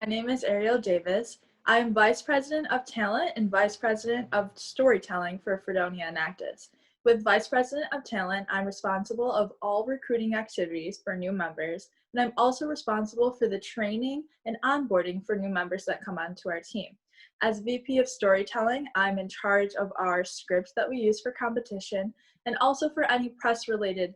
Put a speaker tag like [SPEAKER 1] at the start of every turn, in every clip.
[SPEAKER 1] My name is Ariel Davis. I am Vice President of Talent and Vice President of Storytelling for Fredonia Enactus. With Vice President of Talent, I'm responsible of all recruiting activities for new members, and I'm also responsible for the training and onboarding for new members that come onto our team. As VP of Storytelling, I'm in charge of our scripts that we use for competition and also for any press-related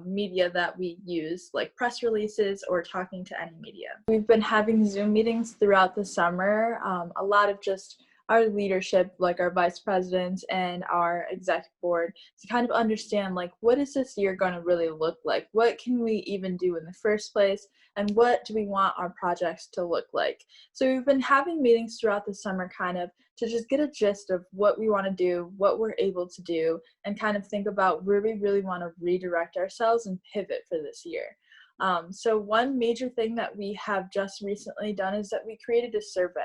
[SPEAKER 1] media that we use, like press releases or talking to any media. We've been having Zoom meetings throughout the summer, a lot of just our leadership, like our vice presidents and our exec board, to kind of understand, like, what is this year going to really look like? What can we even do in the first place? And what do we want our projects to look like? So we've been having meetings throughout the summer kind of to just get a gist of what we want to do, what we're able to do, and kind of think about where we really want to redirect ourselves and pivot for this year. So one major thing that we have just recently done is that we created a survey.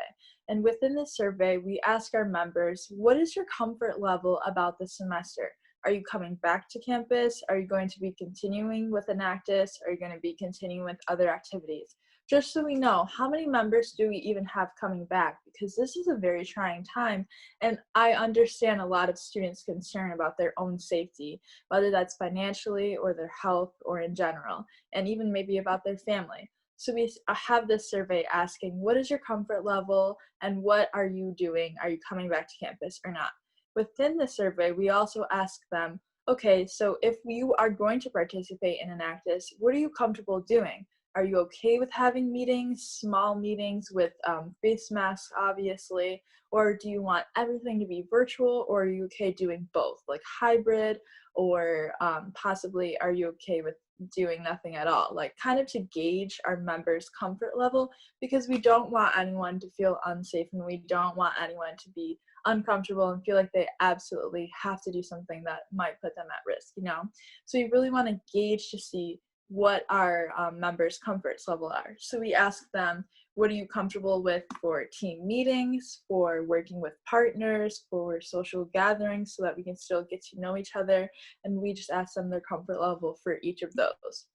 [SPEAKER 1] And within this survey, we ask our members, what is your comfort level about the semester? Are you coming back to campus? Are you going to be continuing with Enactus? Are you going to be continuing with other activities? Just so we know, how many members do we even have coming back? Because this is a very trying time, and I understand a lot of students' concern about their own safety, whether that's financially or their health or in general, and even maybe about their family. So we have this survey asking, what is your comfort level and what are you doing? Are you coming back to campus or not? Within the survey, we also ask them, okay, so if you are going to participate in Enactus, what are you comfortable doing? Are you okay with having meetings, small meetings with face masks, obviously, or do you want everything to be virtual, or are you okay doing both, like hybrid, or possibly are you okay with doing nothing at all, like kind of to gauge our members' comfort level, because we don't want anyone to feel unsafe and we don't want anyone to be uncomfortable and feel like they absolutely have to do something that might put them at risk, you know? So we really want to gauge to see what our members' comforts level are. So we ask them, what are you comfortable with for team meetings, for working with partners, for social gatherings so that we can still get to know each other, and we just ask them their comfort level for each of those.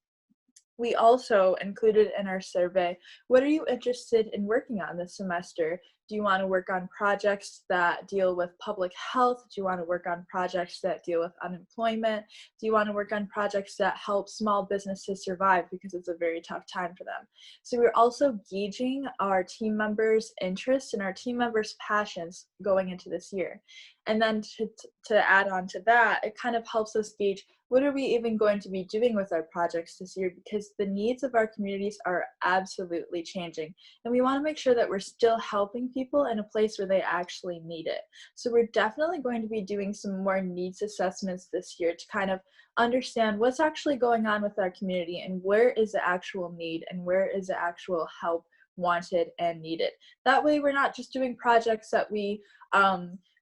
[SPEAKER 1] We also included in our survey, what are you interested in working on this semester? Do you want to work on projects that deal with public health? Do you want to work on projects that deal with unemployment? Do you want to work on projects that help small businesses survive because it's a very tough time for them? So we're also gauging our team members' interests and our team members' passions going into this year. And then to add on to that, it kind of helps us gauge what are we even going to be doing with our projects this year, because the needs of our communities are absolutely changing. And we want to make sure that we're still helping people in a place where they actually need it. So we're definitely going to be doing some more needs assessments this year to kind of understand what's actually going on with our community and where is the actual need and where is the actual help wanted and needed. That way we're not just doing projects that we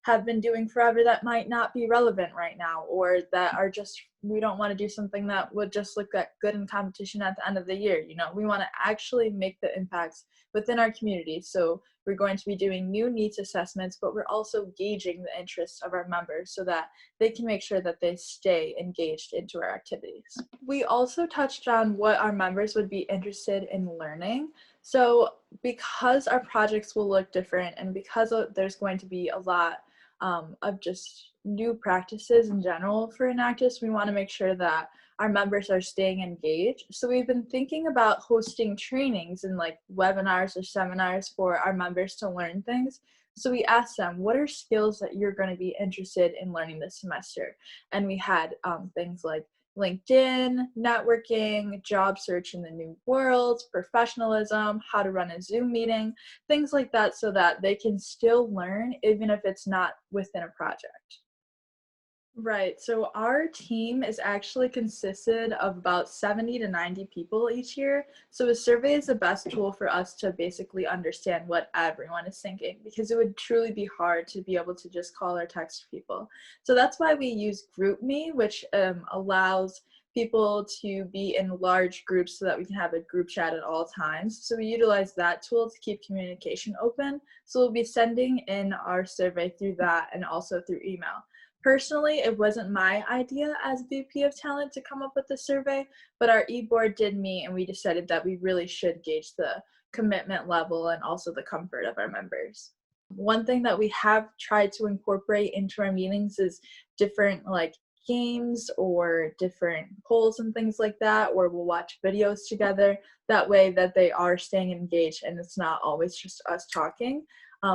[SPEAKER 1] have been doing forever that might not be relevant right now, or that are just, we don't want to do something that would just look that good in competition at the end of the year. You know, we want to actually make the impacts within our community. So we're going to be doing new needs assessments, but we're also gauging the interests of our members so that they can make sure that they stay engaged into our activities. We also touched on what our members would be interested in learning. So because our projects will look different and because there's going to be a lot of just new practices in general for Enactus, we want to make sure that our members are staying engaged. So we've been thinking about hosting trainings and like webinars or seminars for our members to learn things. So we asked them, what are skills that you're going to be interested in learning this semester? And we had things like LinkedIn, networking, job search in the new world, professionalism, how to run a Zoom meeting, things like that, so that they can still learn even if it's not within a project. Right, so our team is actually consisted of about 70 to 90 people each year. So a survey is the best tool for us to basically understand what everyone is thinking, because it would truly be hard to be able to just call or text people. So that's why we use GroupMe, which allows people to be in large groups so that we can have a group chat at all times. So we utilize that tool to keep communication open. So we'll be sending in our survey through that and also through email. Personally, it wasn't my idea as VP of Talent to come up with the survey, but our e-board did meet and we decided that we really should gauge the commitment level and also the comfort of our members. One thing that we have tried to incorporate into our meetings is different like games or different polls and things like that, or we'll watch videos together. That way that they are staying engaged and it's not always just us talking.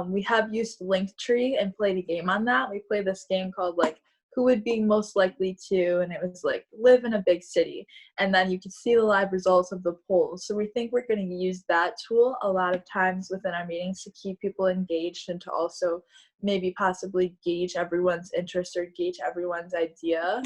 [SPEAKER 1] We have used Linktree and played a game on that. We played this game called like who would be most likely to, and it was like live in a big city, and then you could see the live results of the polls. So we think we're going to use that tool a lot of times within our meetings to keep people engaged and to also maybe possibly gauge everyone's interest or gauge everyone's idea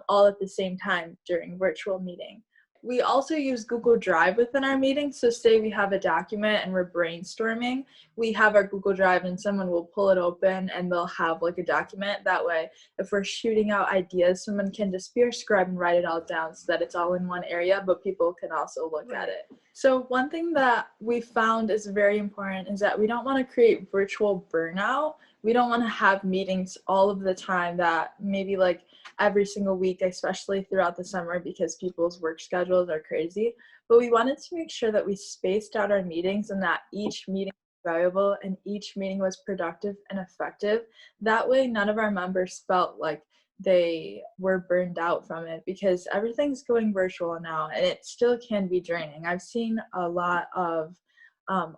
[SPEAKER 1] all at the same time during virtual meeting. We also use Google Drive within our meetings. So say we have a document and we're brainstorming, we have our Google Drive and someone will pull it open and they'll have like a document. That way, if we're shooting out ideas, someone can just be our scribe and write it all down so that it's all in one area, but people can also look at it. So one thing that we found is very important is that we don't want to create virtual burnout. We don't want to have meetings all of the time that maybe like every single week, especially throughout the summer because people's work schedules are crazy. But we wanted to make sure that we spaced out our meetings and that each meeting was valuable and each meeting was productive and effective. That way, none of our members felt like they were burned out from it because everything's going virtual now and it still can be draining. I've seen a lot of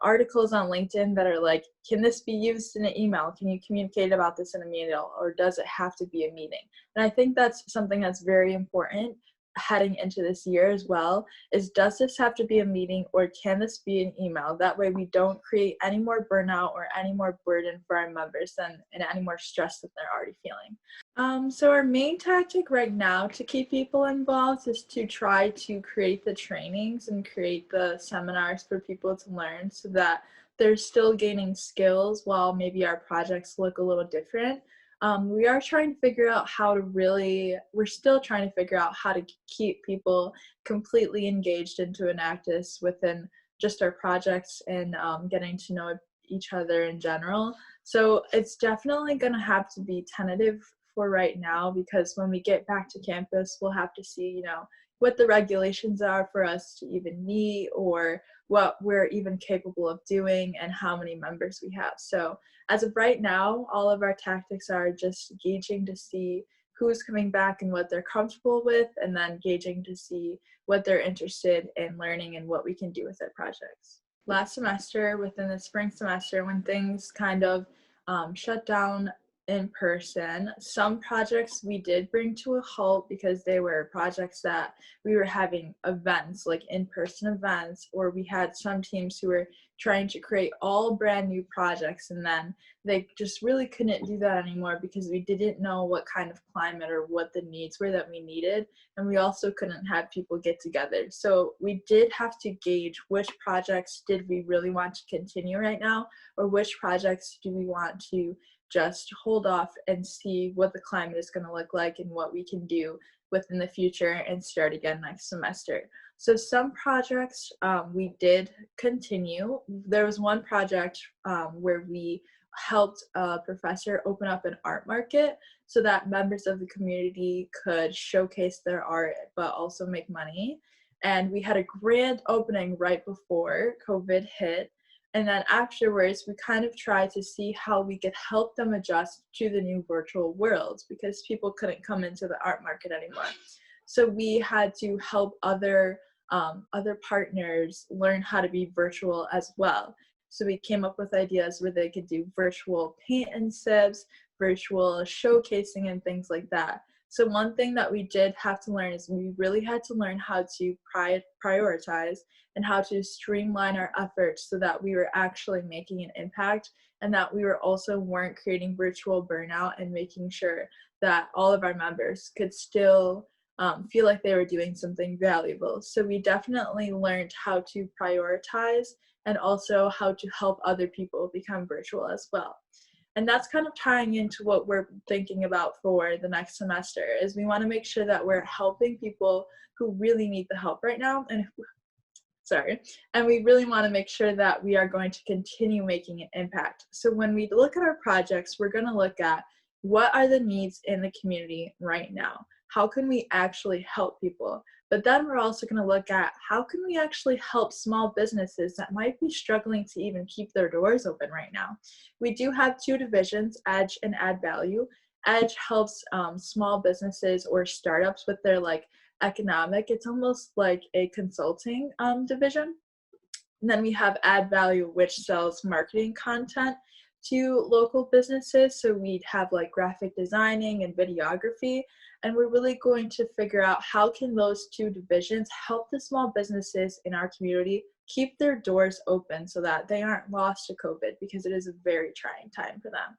[SPEAKER 1] articles on LinkedIn that are like, can this be used in an email? Can you communicate about this in a meeting, or does it have to be a meeting? And I think that's something that's very important heading into this year as well, is does this have to be a meeting or can this be an email? That way we don't create any more burnout or any more burden for our members and any more stress that they're already feeling. So our main tactic right now to keep people involved is to try to create the trainings and create the seminars for people to learn so that they're still gaining skills while maybe our projects look a little different. We are trying to figure out we're still trying to figure out how to keep people completely engaged into Enactus within just our projects and getting to know each other in general. So it's definitely going to have to be tentative for right now because when we get back to campus, we'll have to see, what the regulations are for us to even meet or what we're even capable of doing and how many members we have. So as of right now, all of our tactics are just gauging to see who's coming back and what they're comfortable with, and then gauging to see what they're interested in learning and what we can do with their projects. Last semester, within the spring semester, when things kind of shut down in person, some projects we did bring to a halt because they were projects that we were having events, like in-person events, or we had some teams who were trying to create all brand new projects and then they just really couldn't do that anymore because we didn't know what kind of climate or what the needs were that we needed, and we also couldn't have people get together. So we did have to gauge which projects did we really want to continue right now, or which projects do we want to just hold off and see what the climate is going to look like and what we can do within the future and start again next semester. So some projects we did continue. There was one project where we helped a professor open up an art market so that members of the community could showcase their art but also make money. And we had a grand opening right before COVID hit. And then afterwards, we kind of tried to see how we could help them adjust to the new virtual world because people couldn't come into the art market anymore. So we had to help other partners learn how to be virtual as well. So we came up with ideas where they could do virtual paint and sibs, virtual showcasing, and things like that. So one thing that we did have to learn is we really had to learn how to prioritize and how to streamline our efforts so that we were actually making an impact and that we were also weren't creating virtual burnout and making sure that all of our members could still feel like they were doing something valuable. So we definitely learned how to prioritize and also how to help other people become virtual as well. And that's kind of tying into what we're thinking about for the next semester is we want to make sure that we're helping people who really need the help right now and we really want to make sure that we are going to continue making an impact. So when we look at our projects, we're going to look at what are the needs in the community right now? How can we actually help people? But then we're also going to look at how can we actually help small businesses that might be struggling to even keep their doors open right now. We do have two divisions, Edge and Add Value. Edge helps small businesses or startups with their economic, it's almost like a consulting division. And then we have Add Value, which sells marketing content to local businesses. So we'd have graphic designing and videography. And we're really going to figure out how can those two divisions help the small businesses in our community keep their doors open so that they aren't lost to COVID, because it is a very trying time for them.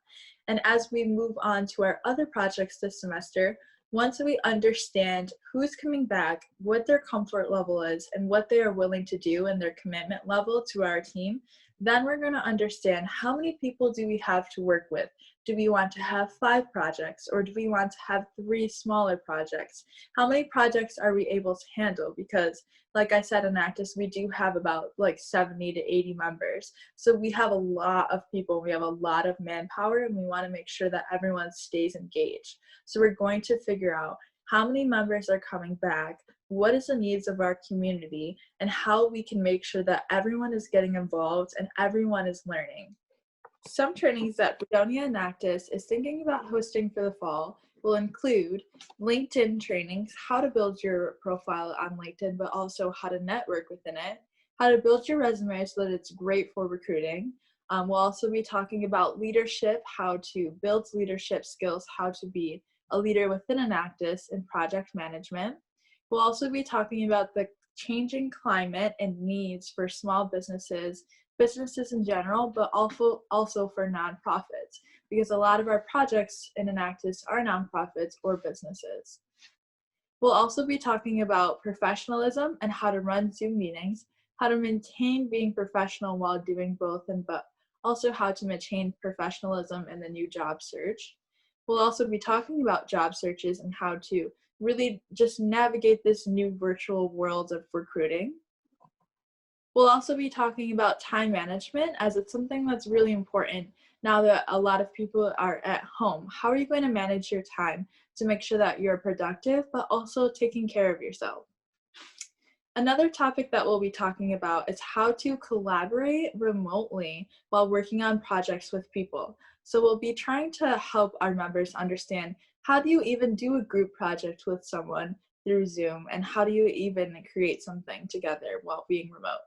[SPEAKER 1] And as we move on to our other projects this semester, once we understand who's coming back, what their comfort level is, and what they are willing to do and their commitment level to our team, then we're going to understand how many people do we have to work with. Do we want to have 5 projects, or do we want to have 3 smaller projects? How many projects are we able to handle? Because like I said, in Enactus, we do have about 70 to 80 members. So we have a lot of people, we have a lot of manpower, and we want to make sure that everyone stays engaged. So we're going to figure out how many members are coming back, what is the needs of our community, and how we can make sure that everyone is getting involved and everyone is learning. Some trainings that Fredonia Enactus is thinking about hosting for the fall will include LinkedIn trainings, how to build your profile on LinkedIn, but also how to network within it, how to build your resume so that it's great for recruiting. We'll also be talking about leadership, how to build leadership skills, how to be a leader within Enactus, and project management. We'll also be talking about the changing climate and needs for small businesses in general, but also for nonprofits, because a lot of our projects in Enactus are nonprofits or businesses. We'll also be talking about professionalism and how to run Zoom meetings, how to maintain being professional while doing both, but also how to maintain professionalism in the new job search. We'll also be talking about job searches and how to really just navigate this new virtual world of recruiting. We'll also be talking about time management, as it's something that's really important now that a lot of people are at home. How are you going to manage your time to make sure that you're productive, but also taking care of yourself? Another topic that we'll be talking about is how to collaborate remotely while working on projects with people. So we'll be trying to help our members understand, how do you even do a group project with someone through Zoom, and how do you even create something together while being remote?